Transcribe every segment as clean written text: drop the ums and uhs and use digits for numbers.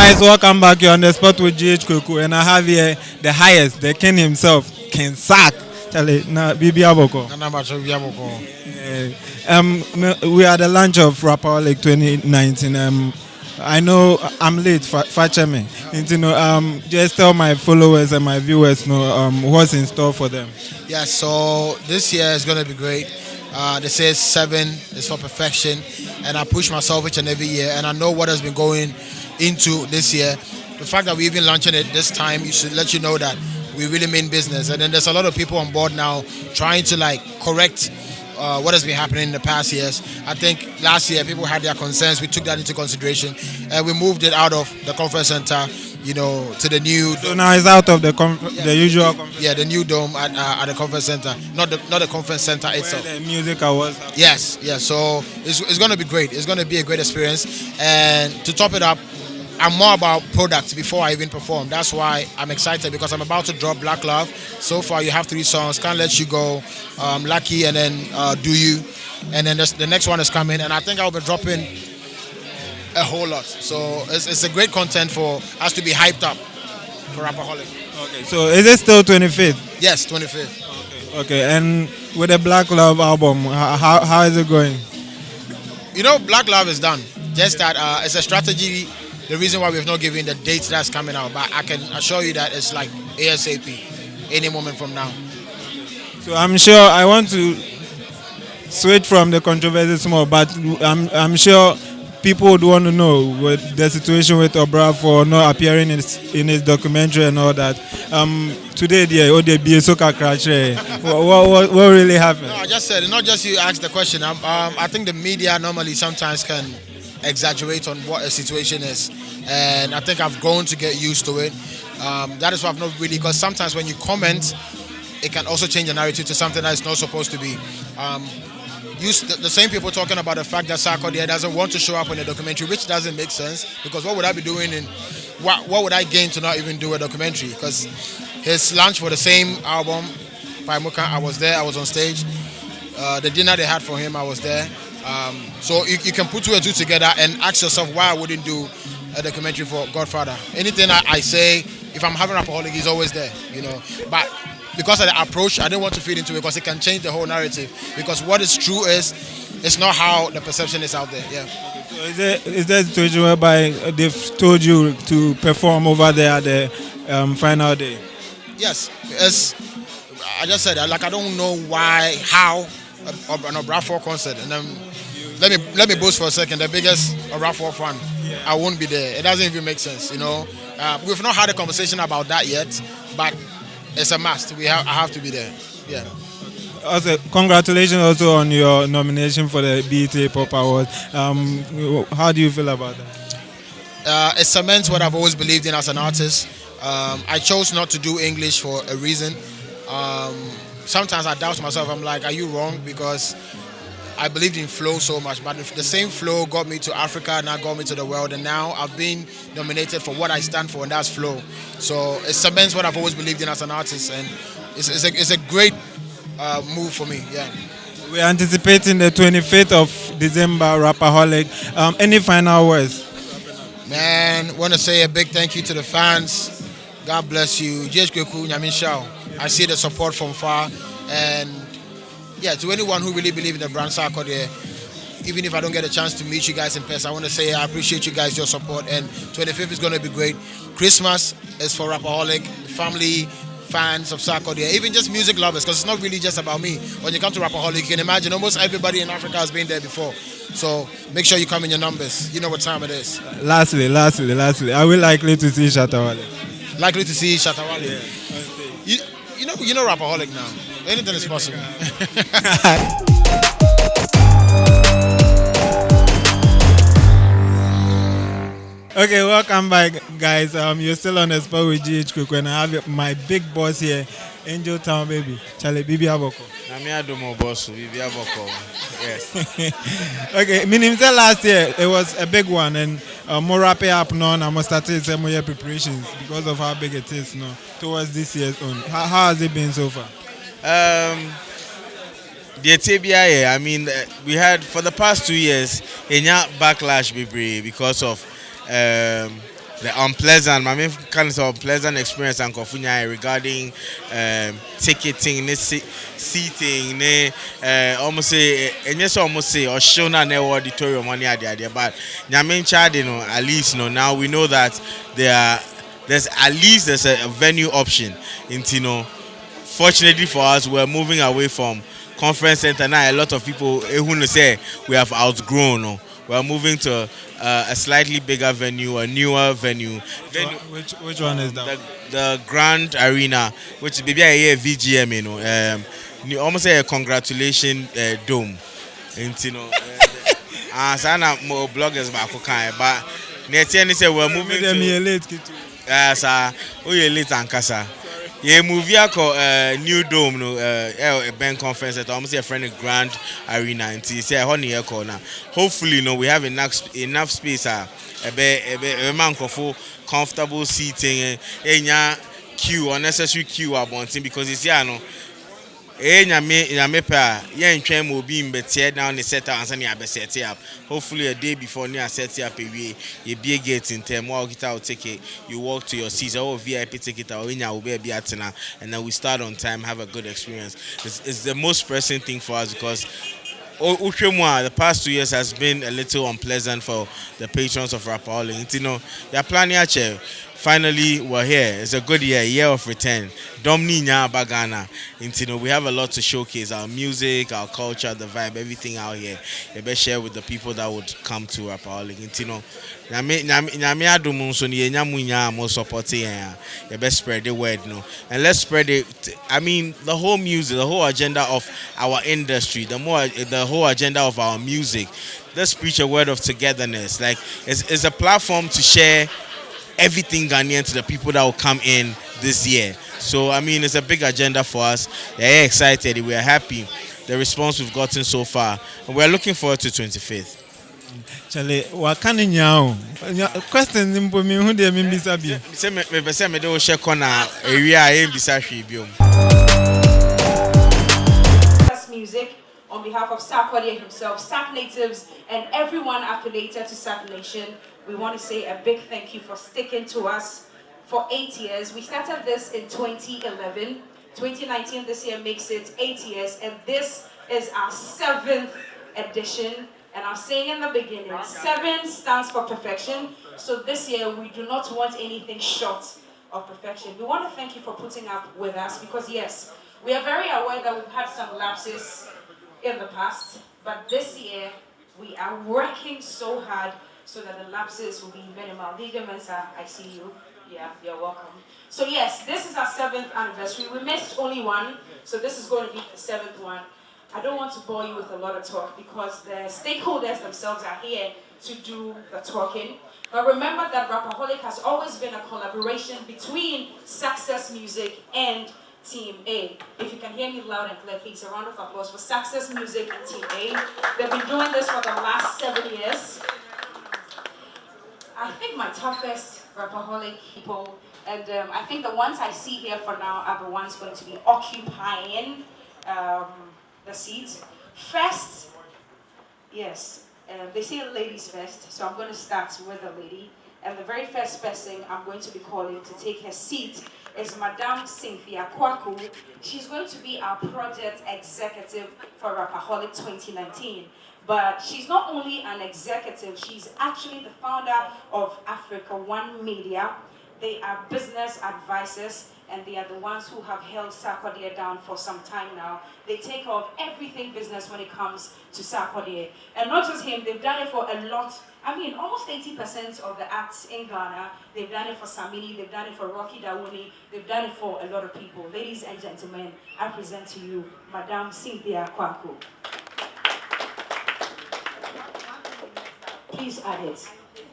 Guys, welcome back. You're on the spot with GH Kuku, and I have here the highest, the king himself, King Sack. Charlie, na Bibi Aboko. We are at the launch of Rapperholic 2019. I know I'm late, Fache me. You know, just tell my followers and my viewers know what's in store for them. Yeah, so this year is going to be great. They say 7 is for perfection, and I push myself each and every year, and I know what has been going into this year. The fact that we're even launching it this time, you should let you know that we really mean business. And then there's a lot of people on board now trying to correct what has been happening in the past years. I think last year people had their concerns. We took that into consideration, and we moved it out of the conference center, to the new. So now it's out of the usual. Yeah, the new dome at the conference center, not the conference center itself. Where the music awards. Yes. So it's going to be great. It's going to be a great experience, and to top it up, I'm more about product before I even perform. That's why I'm excited, because I'm about to drop Black Love. So far, you have 3 songs: Can't Let You Go, Lucky, and then Do You. And then the next one is coming, and I think I'll be dropping a whole lot. So it's a great content for us to be hyped up for Rappaholic. Okay, so is it still 25th? Yes, 25th. Okay, and with the Black Love album, how is it going? Black Love is done. Just that it's a strategy. The reason why we've not given the date that's coming out, but I can assure you that it's like ASAP, any moment from now. So I'm sure I want to switch from the controversy small, but I'm sure people would want to know with the situation with Obrafour not appearing in his documentary and all that. Today, the Soka crash. What really happened? No, I just said, not just you asked the question. I think the media normally sometimes can exaggerate on what a situation is, and I think I've grown to get used to it. That is why I've not really, because sometimes when you comment, it can also change the narrative to something that is not supposed to be. The same people talking about the fact that Sarkodie doesn't want to show up in a documentary, which doesn't make sense, because what would I be doing what would I gain to not even do a documentary? Because his launch for the same album by Muka, I was there, I was on stage. The dinner they had for him, I was there. So you can put 2 and 2 together and ask yourself why I wouldn't do a documentary for Godfather. Anything I say, if I'm having Rappaholic, he's always there, But because of the approach, I didn't want to feed into it, because it can change the whole narrative. Because what is true is, it's not how the perception is out there. Yeah. So is there a situation whereby they've told you to perform over there at the final day? Yes. I just said that. I don't know how an Obrafour concert, and then let me boast for a second. The biggest Obrafour fan, I won't be there. It doesn't even make sense. We've not had a conversation about that yet, but it's a must. I have to be there. Yeah. Also, congratulations also on your nomination for the BET Pop Awards. How do you feel about that? It cements what I've always believed in as an artist. I chose not to do English for a reason. Sometimes I doubt myself. I'm like, are you wrong? Because I believed in flow so much, but the same flow got me to Africa, now got me to the world, and now I've been nominated for what I stand for, and that's flow. So it cements what I've always believed in as an artist, and it's a great move for me. Yeah. We're anticipating the 25th of December, Rappaholic. Any final words? Man, want to say a big thank you to the fans. God bless you. I see the support from far, and yeah, to anyone who really believes in the brand Sarkodie, even if I don't get a chance to meet you guys in person, I want to say I appreciate you guys, your support, and 25th is going to be great. Christmas is for Rappaholic, family, fans of Sarkodie, even just music lovers, because it's not really just about me. When you come to Rappaholic, you can imagine almost everybody in Africa has been there before. So make sure you come in your numbers. You know what time it is. Lastly, are we likely to see Shatawale? Likely to see Shatawale? Yeah. You know Rappaholic now. Anything is possible. Okay, welcome back, guys. You're still on the spot with GH Kuku, and I have my big boss here, Angel Town baby, Charlie Bibi Aboko. Yes. Okay, meaning that last year it was a big one, and more wrapping up now. I must start some more preparations because of how big it is now towards this year's own. How has it been so far? The TBI, I mean, we had for the past 2 years a backlash because of the unpleasant, my main kind of unpleasant experience and Kofunya regarding ticketing, seating, almost say, and yes, almost say, or show na never auditorium money at the idea, but Nyamin Chad, at least, now we know that there's at least there's a venue option fortunately for us, we're moving away from conference center now. A lot of people who say we have outgrown. We're moving to a slightly bigger venue, a newer venue. Which one is that? The Grand Arena, which is maybe a VGM, almost a congratulation dome. And sana more bloggers back but Netiani say we're moving to. Sir, oh, you're late and kasa. Yeah, movie new dome no a bank conference at almost a friend Grand Arena and say honey corner. Hopefully we have enough space a man comfortable seating queue unnecessary queue abonting because it's nyame pa yen twem obi mbete down the set and send ya set up. Hopefully a day before near set up you be a gate in term walk it out ticket, you walk to your seats or VIP ticket or in your baby atina and then we start on time, have a good experience. It's the most pressing thing for us because the past 2 years has been a little unpleasant for the patrons of Rappaholic. They're planning finally we're here. It's a good year of return. Domni nya bagana. We have a lot to showcase our music, our culture, the vibe, everything out here. You better share with the people that would come to Rappaholic. Nyame adum so ni nyamu nya mo support you better spread the word and let's spread it. I mean the whole music, the whole agenda of our industry, the whole agenda of our music. Let's preach a word of togetherness. Like it's a platform to share everything Ghanaian to the people that will come in this year. So I mean it's a big agenda for us. We're excited, we're happy the response we've gotten so far and we're looking forward to 25th. Chale, wakani nyao. Question nimpo mi hunde mi mbisa bi. Me me do share corner area e mbisa hwe biom. Music on behalf of Sarkodie himself, Sark natives, and everyone affiliated to Sark Nation, we want to say a big thank you for sticking to us for 8 years. We started this in 2011. 2019 this year makes it 8 years, and this is our 7th edition. And I'm saying in the beginning, 7 stands for perfection. So this year we do not want anything short of perfection. We want to thank you for putting up with us because yes, we are very aware that we've had some lapses in the past, but this year we are working so hard so that the lapses will be minimal. Liga Mensa, I see you. Yeah, you're welcome. So yes, this is our 7th anniversary. We missed only one, so this is going to be the 7th one. I don't want to bore you with a lot of talk because the stakeholders themselves are here to do the talking. But remember that Rappaholic has always been a collaboration between Success Music and Team A. If you can hear me loud and clear, please, a round of applause for Success Music and Team A. They've been doing this for the last 7 years. I think my toughest Rapperholic people, and I think the ones I see here for now are the ones going to be occupying the seats. First, yes, they say ladies first, so I'm going to start with a lady. And the very first person I'm going to be calling to take her seat is Madame Cynthia Kwaku. She's going to be our project executive for Rappaholic 2019. But she's not only an executive, she's actually the founder of Africa One Media. They are business advisors, and they are the ones who have held Sarkodie down for some time now. They take care of everything business when it comes to Sarkodie. And not just him, they've done it for a lot. I mean, almost 80% of the acts in Ghana, they've done it for Samini, they've done it for Rocky Dawuni, they've done it for a lot of people. Ladies and gentlemen, I present to you Madame Cynthia Kwaku. Please add it.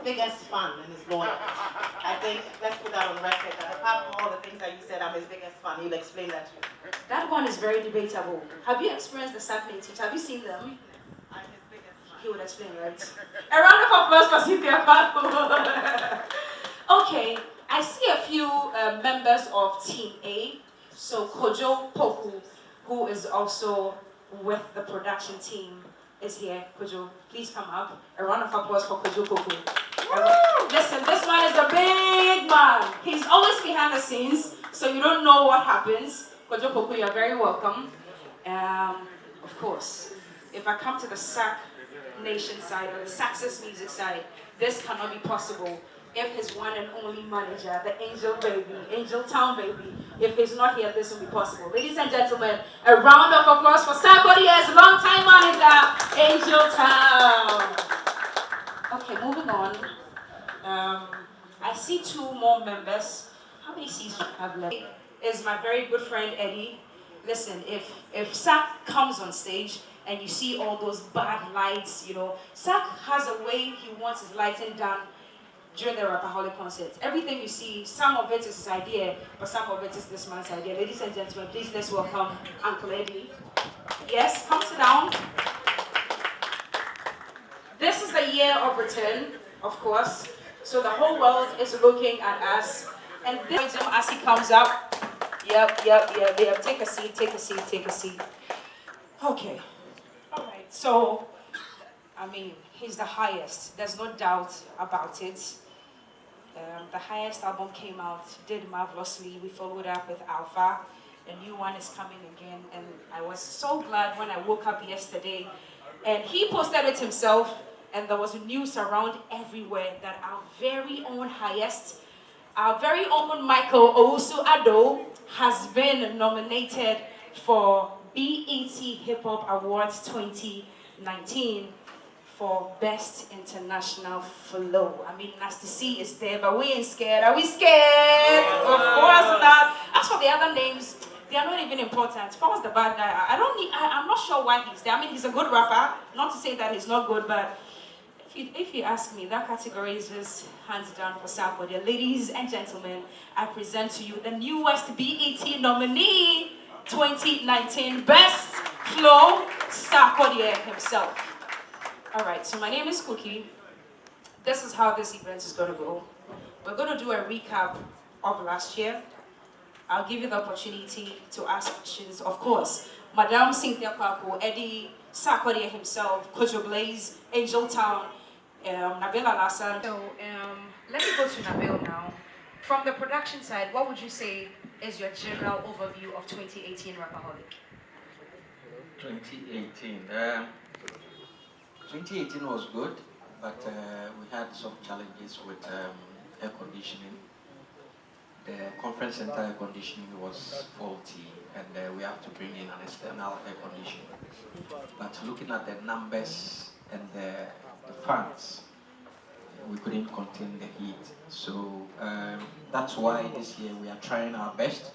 Biggest fan and his lawyer. I think, let's put that on record, that apart from all the things that you said, I'm his biggest fan. He'll explain that to you. That one is very debatable. Have you experienced the Sark natives? Have you seen them? I'm his biggest fan. He would explain, right? A round of applause for Cynthia Kwaku. Okay, I see a few members of Team A. So Kojo Poku, who is also with the production team, is here. Kojo, please come up. A round of applause for Kojo Poku. Listen, this man is a big man. He's always behind the scenes, so you don't know what happens. Kojo Poku, you're very welcome. Of course, if I come to the Sac Nation side or the Saxus music side, this cannot be possible if his one and only manager, the Angel Baby, Angel Town Baby, if he's not here, this will be possible. Ladies and gentlemen, a round of applause for Sarkodie's long-time manager, Angel Town. Okay, moving on. I see 2 more members. How many seats do you have left? Is my very good friend Eddie. Listen, if Sac comes on stage and you see all those bad lights, you know, Sac has a way he wants his lighting done during the Rappaholic concerts. Everything you see, some of it is his idea, but some of it is this man's idea. Ladies and gentlemen, please let's welcome Uncle Eddie. Yes, come sit down. This is the year of return, of course. So the whole world is looking at us. And this as he comes up. Yep. Take a seat. Okay. All right. So, I mean, he's the highest. There's no doubt about it. The highest album came out, did marvelously. We followed up with Alpha. A new one is coming again. And I was so glad when I woke up yesterday. And he posted it himself. And there was news around everywhere that our very own highest, our very own Michael Owusu-Addo has been nominated for BET Hip Hop Awards 2019 for Best International Flow. I mean, Nasty C is there, but we ain't scared. Are we scared? Of course not. As for the other names, they are not even important. Fawaz the bad guy, I'm not sure why he's there. I mean, he's a good rapper. Not to say that he's not good, but if you ask me, that category is just hands down for Sarkodie. Ladies and gentlemen, I present to you the newest BET nominee 2019 Best Flow, Sarkodie himself. All right, so my name is Cookie. This is how this event is going to go. We're going to do a recap of last year. I'll give you the opportunity to ask questions. Of course, Madame Cynthia Kwaku, Eddie, Sarkodie himself, Kojo Blaze, Angel Town, Nabil Al-Hassan. So let me go to Nabil now. From the production side, what would you say is your general overview of 2018 Rapperholic? 2018 was good, but we had some challenges with air conditioning. The conference center air conditioning was faulty, and we have to bring in an external air conditioner. But looking at the numbers and the fans, we couldn't contain the heat. So that's why this year we are trying our best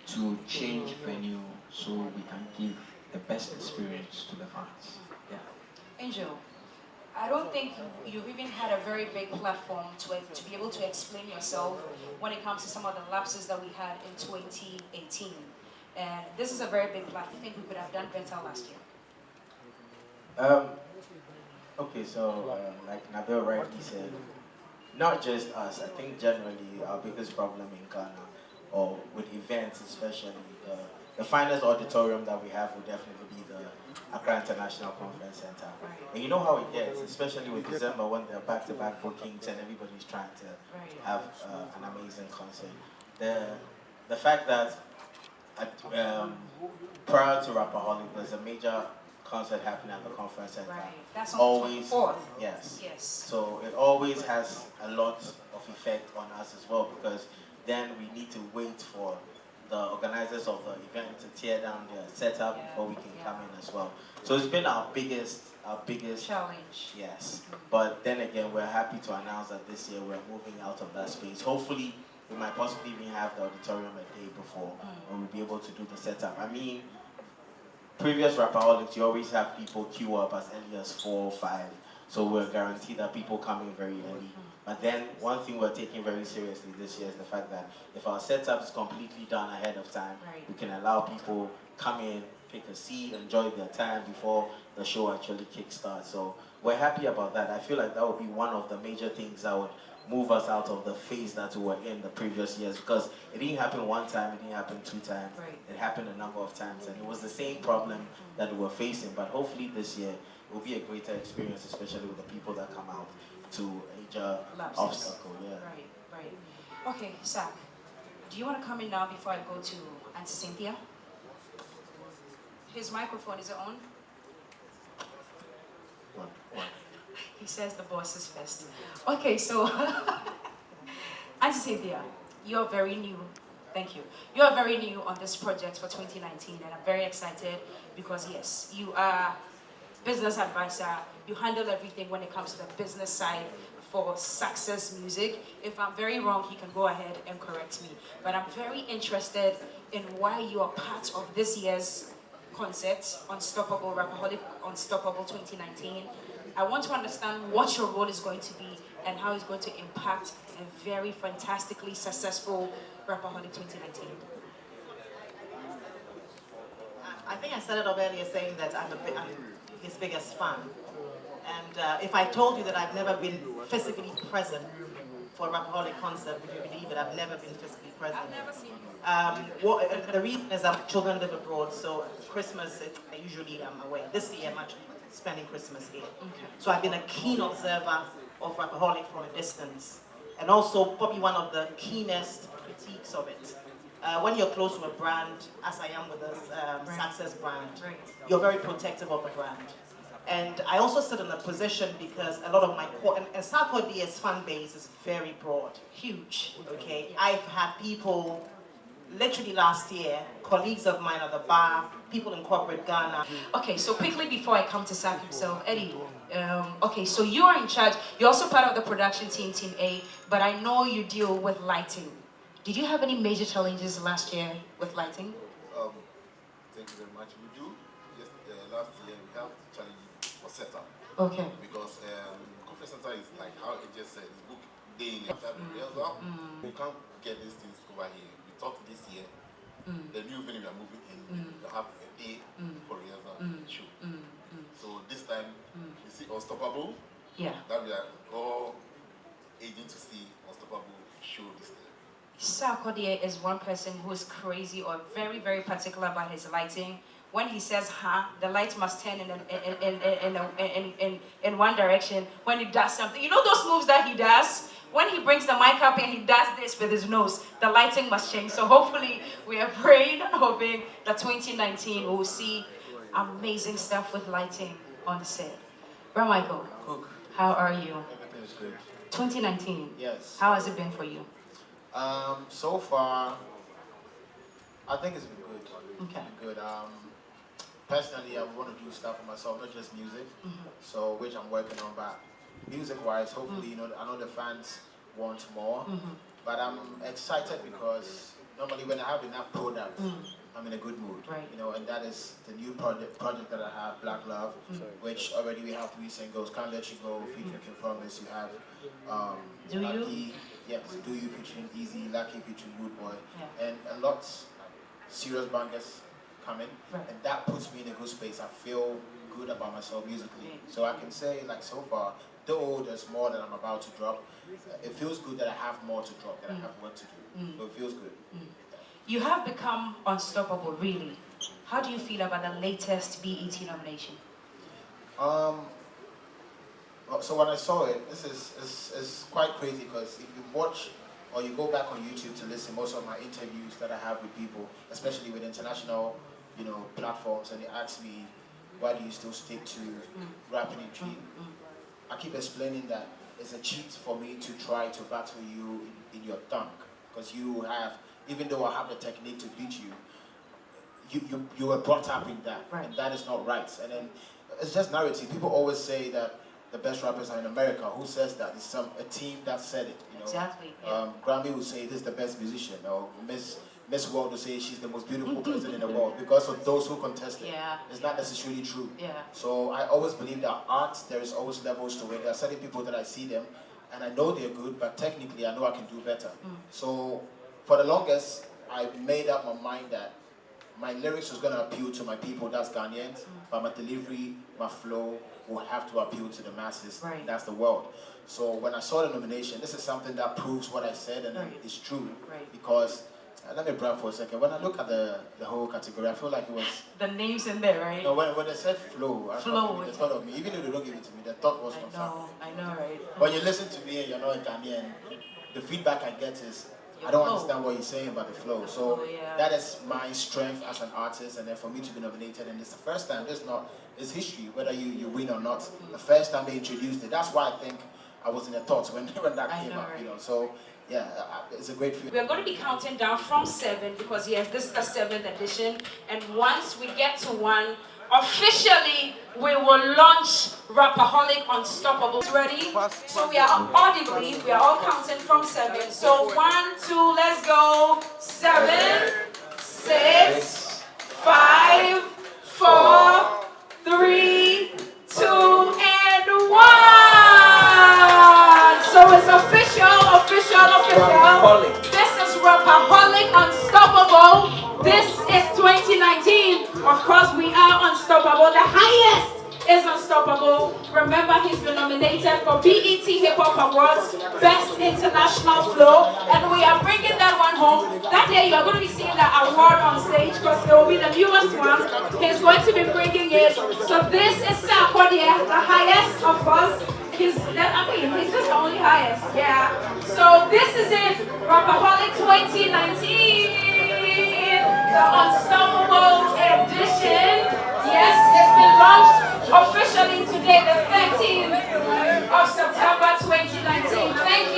to change venue so we can give the best experience to the fans. Yeah. Angel, I don't think you've even had a very big platform to be able to explain yourself when it comes to some of the lapses that we had in 2018. And this is a very big platform. I think we could have done better last year. Okay, so like Nabil rightly said, not just us, I think generally our biggest problem in Ghana, or with events especially, the finest auditorium that we have would definitely be the Accra International Conference Center. And you know how it gets, especially with December when they're back-to-back bookings and everybody's trying to have an amazing concert. The fact that prior to Rappaholic, there's a major concert happening at the conference center. Right. That's on always, the 24th. Yes. Yes. So it always has a lot of effect on us as well, because then we need to wait for the organizers of the event to tear down their setup before we can come in as well. So it's been our biggest challenge. Yes. But then again, we're happy to announce that this year we're moving out of that space. Hopefully, we might possibly even have the auditorium a day before, and we'll be able to do the setup. I mean, previous Rapperholics, you always have people queue up as early as 4 or 5. So we're guaranteed that people come in very early. But then one thing we're taking very seriously this year is the fact that if our setup is completely done ahead of time, we can allow people come in, pick a seat, enjoy their time before the show actually kickstarts. So we're happy about that. I feel like that would be one of the major things that would move us out of the phase that we were in the previous years, because it didn't happen one time, it didn't happen 2 times, it happened a number of times, and it was the same problem that we were facing. But hopefully this year it will be a greater experience, especially with the people that come out to major Lapses. obstacle. Yeah. Right. Okay, Sak, do you want to come in now before I go to Auntie Cynthia? His microphone, is it on? What? He says the boss is first. Okay, so Auntie Cynthia, you're very new. Thank you. You're very new on this project for 2019, and I'm very excited because yes, you are business advisor. You handle everything when it comes to the business side for Success Music. If I'm very wrong, he can go ahead and correct me. But I'm very interested in why you are part of this year's concert, Unstoppable Rappaholic, Unstoppable 2019. I want to understand what your role is going to be and how it's going to impact a very fantastically successful Rapperholic 2019. I think I started off earlier saying that I'm his biggest fan. And if I told you that I've never been physically present for a Rapperholic concert, would you believe it? I've never been physically present. I've never seen The reason is children live abroad, so Christmas, I usually am away. This year I'm actually spending Christmas here. Okay. So I've been a keen observer of Rappaholic from a distance, and also probably one of the keenest critiques of it. When you're close to a brand, as I am with the Success brand, you're very protective of the brand. And I also sit in a position because a lot of my and Sarkodie's fan base is very broad, huge. Okay, I've had people. Literally last year, colleagues of mine at the bar, people in corporate Ghana. Okay, so quickly before I come to Sak himself, Eddie, okay, so you are in charge, you're also part of the production team, Team A, but I know you deal with lighting. Did you have any major challenges last year with lighting? Thank you very much. We do. Yes, last year we have challenges for setup. Okay. Because conference center is like how it just said, it's booked daily after the rehearsal. We can't get these things over here. We thought this year, the new venue we are moving in, we have a day for rehearsal show. So this time, you see Unstoppable, that we are all aging to see Unstoppable show this day. Sarkodie is one person who is crazy or very, very particular about his lighting. When he says "ha," the light must turn in one direction. When he does something, you know those moves that he does. When he brings the mic up and he does this with his nose, the lighting must change. So hopefully, we are praying and hoping that 2019 we will see amazing stuff with lighting on the set. Bro Michael, how are you? Everything is good. 2019. Yes. How has it been for you? So far, I think it's been good. Okay. It's been good. Personally, I want to do stuff for myself, not just music. So, which I'm working on. But music-wise, hopefully, you know, I know the fans want more. But I'm excited because normally when I have enough product, I'm in a good mood. Right. You know, and that is the new project that I have, Black Love, which already we have 3 singles. Can't Let You Go, featuring Kim Promise. You have Do You? Lucky, yes, Do You featuring Easy, Lucky featuring Good Boy, Yeah. and a lot serious bangers coming, Right. and that puts me in a good space. I feel good about myself musically. Right. So I can say, like, so far, though there's more that I'm about to drop, it feels good that I have more to drop, that I have work to do. So it feels good. You have become unstoppable, really. How do you feel about the latest BET nomination? So when I saw it, this is quite crazy because if you watch or you go back on YouTube to listen most of my interviews that I have with people, especially with international, you know, platforms, and they ask me, why do you still stick to rapping in Dream? I keep explaining that it's a cheat for me to try to battle you in your dunk, because you have, even though I have the technique to beat you, you were brought up in that, and that is not right. And then it's just narrative. People always say that the best rappers are in America. Who says that? It's a team that said it. You know? Exactly. Grammy will say this is the best musician, or Miss World will say she's the most beautiful person in the world because of those who contested. Yeah. It's not necessarily true. Yeah. So I always believe that art, there is always levels to it. There are certain people that I see them and I know they're good, but technically I know I can do better. So for the longest, I made up my mind that my lyrics was going to appeal to my people, that's Ghanaians, but my delivery, my flow will have to appeal to the masses, that's the world. So when I saw the nomination, this is something that proves what I said, and it's true, because Let me brag for a second. When I look at the whole category, I feel like it was... The names in there, right? No, when they said flow, Flow. the thought of me, even if they don't give it to me, the thought was from Sam. I know, right? When you listen to me and you're not a Ghanaian, the feedback I get is, I don't understand what you're saying about the flow. So that is my strength as an artist, and then for me to be nominated, and it's the first time, it's history, whether you win or not. The first time they introduced it, that's why I think I was in the thoughts when that came up, right? you know. So yeah, it's a great feeling. We are going to be counting down from 7 because yes, this is the 7th edition, and once we get to 1, officially we will launch Rappaholic Unstoppable. Ready? So we are audibly, we are all counting from 7. So 1, 2, let's go. 7, 6, 5, 4, 3, 2, and 1. So it's official. This is Rappaholic Unstoppable. This is 2019. Of course, we are unstoppable. The highest is Unstoppable. Remember, he's been nominated for BET Hip Hop Awards, Best International Flow, and we are bringing that one home. That day, you are going to be seeing that award on stage because it will be the newest one. He's going to be bringing it. So this is Sarkodie, the highest of us. He's just the only highest. Yeah. So this is it, Rappaholic 2019, the Unstoppable edition. Yes, it's been launched officially today, the 13th of September 2019. Thank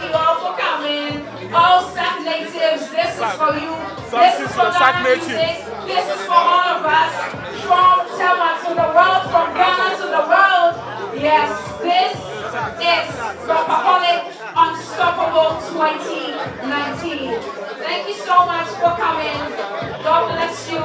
you all for coming. All SAC natives, this is for you. This is for SAC natives. This is for all of us. From Tema to the world, from Ghana to the world. Yes, this is Rappaholic Unstoppable 2019. Thank you so much for coming. God bless you.